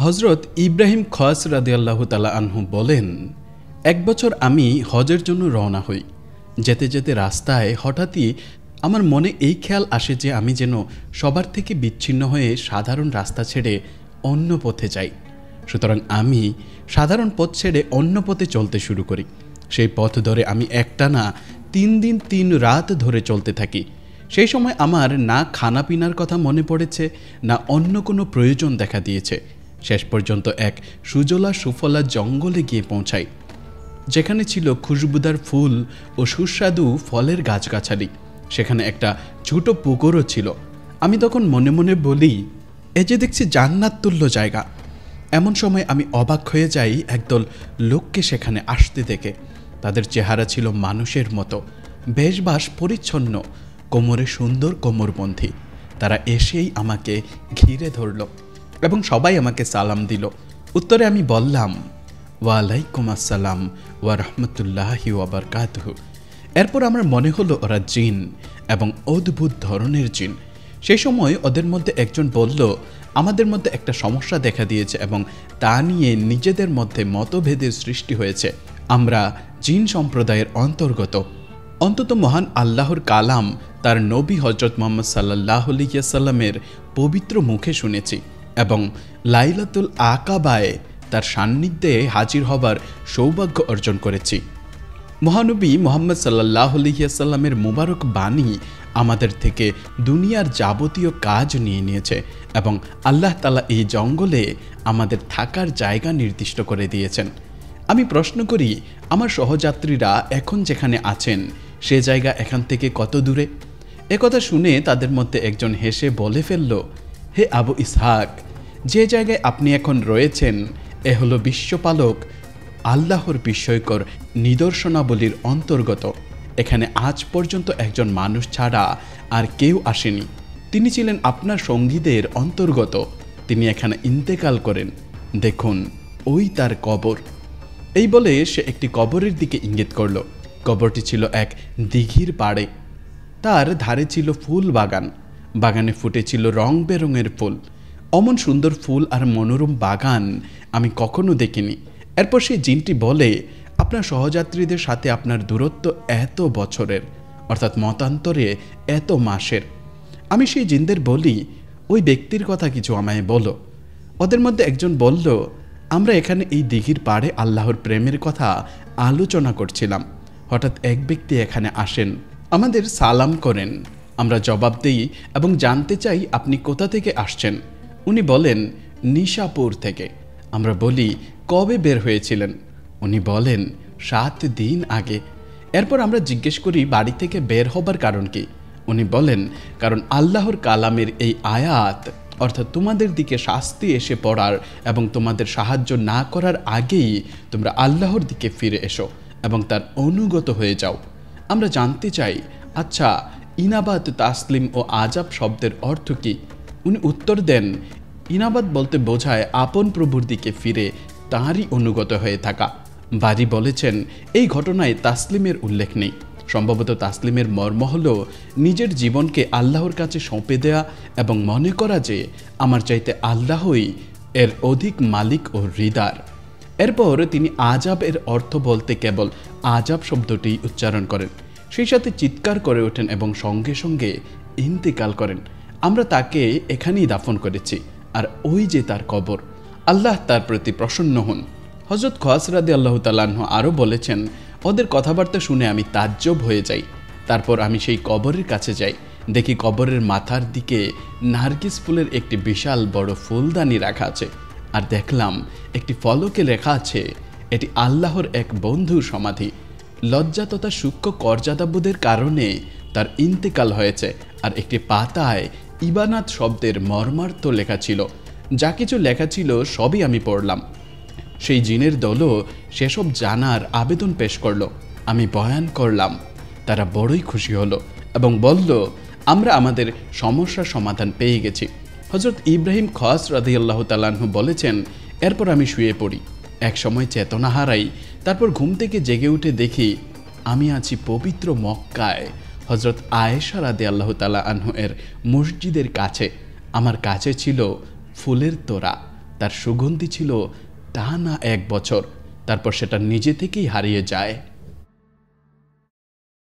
হজরত ইব্রাহিম খস রাদিয়াল্লাহু তাআলা আনহু বলেন, এক বছর আমি হজের জন্য রওনা হই। যেতে যেতে রাস্তায় হঠাৎই আমার মনে এই খেয়াল আসে যে আমি যেন সবার থেকে বিচ্ছিন্ন হয়ে সাধারণ রাস্তা ছেড়ে অন্য পথে যাই। সুতরাং আমি সাধারণ পথ ছেড়ে অন্য পথে চলতে শুরু করি। সেই পথ ধরে আমি একটানা 3 দিন 3 রাত ধরে চলতে থাকি। সেই সময় আমার না খানা পিনার কথা মনে পড়েছে, না অন্য কোনো প্রয়োজন দেখা দিয়েছে। শেষ পর্যন্ত এক সুজলা সুফলা জঙ্গলে গিয়ে পৌঁছাই, যেখানে ছিল খুশবুদার ফুল ও সুস্বাদু ফলের গাছগাছালি। সেখানে একটা ছোট পুকুরও ছিল। আমি তখন মনে মনে বলি, এ যে দেখছি জান্নাত তুল্য জায়গা। এমন সময় আমি অবাক হয়ে যাই একদল লোককে সেখানে আসতে দেখে। তাদের চেহারা ছিল মানুষের মতো, বেশবাস পরিচ্ছন্ন, কোমরে সুন্দর কোমরবন্ধী। তারা এসেই আমাকে ঘিরে ধরল এবং সবাই আমাকে সালাম দিল। উত্তরে আমি বললাম, ওয়ালাইকুম আসসালাম ওয়া রাহমাতুল্লাহি ওয়া বারাকাতুহু। এরপর আমার মনে হলো ওরা জিন এবং অদ্ভুত ধরনের জিন। সেই সময় ওদের মধ্যে একজন বলল, আমাদের মধ্যে একটা সমস্যা দেখা দিয়েছে এবং তা নিয়ে নিজেদের মধ্যে মতভেদের সৃষ্টি হয়েছে। আমরা জিন সম্প্রদায়ের অন্তর্গত। অন্তত মহান আল্লাহর কালাম তার নবী হজরত মুহাম্মদ সাল্লাল্লাহু আলাইহি ওয়াসাল্লামের পবিত্র মুখে শুনেছি এবং লাইলাতুল আকাবায় তার সান্নিধ্যে হাজির হবার সৌভাগ্য অর্জন করেছি। মহানবী মুহাম্মদ সাল্লাল্লাহু আলাইহি ওয়াসাল্লামের মুবারক বাণী আমাদের থেকে দুনিয়ার যাবতীয় কাজ নিয়ে নিয়েছে এবং আল্লাহ তাআলা এই জঙ্গলে আমাদের থাকার জায়গা নির্দিষ্ট করে দিয়েছেন। আমি প্রশ্ন করি, আমার সহযাত্রীরা এখন যেখানে আছেন সে জায়গা এখান থেকে কত দূরে? একথা শুনে তাদের মধ্যে একজন হেসে বলে ফেলল, হে আবু ইসহাক, যে জায়গায় আপনি এখন রয়েছেন এ হলো বিশ্বপালক আল্লাহর বিস্ময়কর নিদর্শনাবলীর অন্তর্গত। এখানে আজ পর্যন্ত একজন মানুষ ছাড়া আর কেউ আসেনি। তিনি ছিলেন আপনার সঙ্গীদের অন্তর্গত। তিনি এখানে ইন্তেকাল করেন। দেখুন, ওই তার কবর। এই বলে সে একটি কবরের দিকে ইঙ্গিত করল। কবরটি ছিল এক দিঘির পাড়ে। তার ধারে ছিল ফুল বাগান। বাগানে ফুটেছিল রং বেরঙের ফুল। অমন সুন্দর ফুল আর মনোরম বাগান আমি কখনো দেখিনি। এরপর সেই জিনটি বলে, আপনার সহযাত্রীদের সাথে আপনার দূরত্ব এত বছরের, অর্থাৎ মতান্তরে এত মাসের। আমি সেই জিনদের বলি, ওই ব্যক্তির কথা কিছু আমায় বলো। ওদের মধ্যে একজন বলল, আমরা এখানে এই দিঘির পাড়ে আল্লাহর প্রেমের কথা আলোচনা করছিলাম। হঠাৎ এক ব্যক্তি এখানে আসেন, আমাদের সালাম করেন। আমরা জবাব দিই এবং জানতে চাই আপনি কোথা থেকে আসছেন। উনি বলেন, নিশাপুর থেকে। আমরা বলি, কবে বের হয়েছিলেন? উনি বলেন, 7 দিন আগে। এরপর আমরা জিজ্ঞেস করি, বাড়ি থেকে বের হবার কারণ কি? উনি বলেন, কারণ আল্লাহর কালামের এই আয়াত, অর্থাৎ তোমাদের দিকে শাস্তি এসে পড়ার এবং তোমাদের সাহায্য না করার আগেই তোমরা আল্লাহর দিকে ফিরে এসো এবং তার অনুগত হয়ে যাও। আমরা জানতে চাই, আচ্ছা, ইনাবাত, তাসলিম ও আজাব শব্দের অর্থ কি? উনি উত্তর দেন, ইনাবাত বলতে বোঝায় আপন প্রভুর দিকে ফিরে তাঁরই অনুগত হয়ে থাকা। বারি বলেছেন, এই ঘটনায় তাসলিমের উল্লেখ নেই। সম্ভবত তাসলিমের মর্ম হল নিজের জীবনকে আল্লাহর কাছে সঁপে দেয়া এবং মনে করা যে আমার চাইতে আল্লাহই এর অধিক মালিক ও হৃদার। এরপর তিনি আজাব এর অর্থ বলতে কেবল আজাব শব্দটি উচ্চারণ করেন। সেই সাথে চিৎকার করে ওঠেন এবং সঙ্গে সঙ্গে ইন্তেকাল করেন। আমরা তাকে এখানেই দাফন করেছি, আর ওই যে তার কবর। আল্লাহ তার প্রতি প্রসন্ন হন। হযরত খস রাদিয়াল্লাহু তাআলা আনহু আরও বলেছেন, ওদের কথাবার্তা শুনে আমি তাজ্জব হয়ে যাই। তারপর আমি সেই কবরের কাছে যাই। দেখি কবরের মাথার দিকে নার্গিস ফুলের একটি বিশাল বড় ফুলদানি রাখা আছে, আর দেখলাম একটি ফলকে লেখা আছে, এটি আল্লাহর এক বন্ধুর সমাধি। লজ্জা তথা সূক্ষ্ম কর্যাদাবোধের কারণে তার ইন্তেকাল হয়েছে। আর একটি পাতায় ইবানাত শব্দের মর্মার্থ লেখা ছিল। যা কিছু লেখা ছিল সবই আমি পড়লাম। সেই জিনের দলও সেসব জানার আবেদন পেশ করল। আমি বয়ান করলাম। তারা বড়ই খুশি হলো এবং বলল, আমরা আমাদের সমস্যার সমাধান পেয়ে গেছি। হযরত ইব্রাহিম খস রাদিয়াল্লাহু তাআলা আনহু বলেছেন, এরপর আমি শুয়ে পড়ি। এক সময় চেতনা হারাই। তারপর ঘুম থেকে জেগে উঠে দেখি আমি আছি পবিত্র মক্কায় হযরত আয়েশা রাদিয়াল্লাহু তাআলা আনহু এর মসজিদের কাছে। আমার কাছে ছিল ফুলের তোড়া। তার সুগন্ধি ছিল টানা 1 বছর, তারপর সেটা নিজে থেকেই হারিয়ে যায়।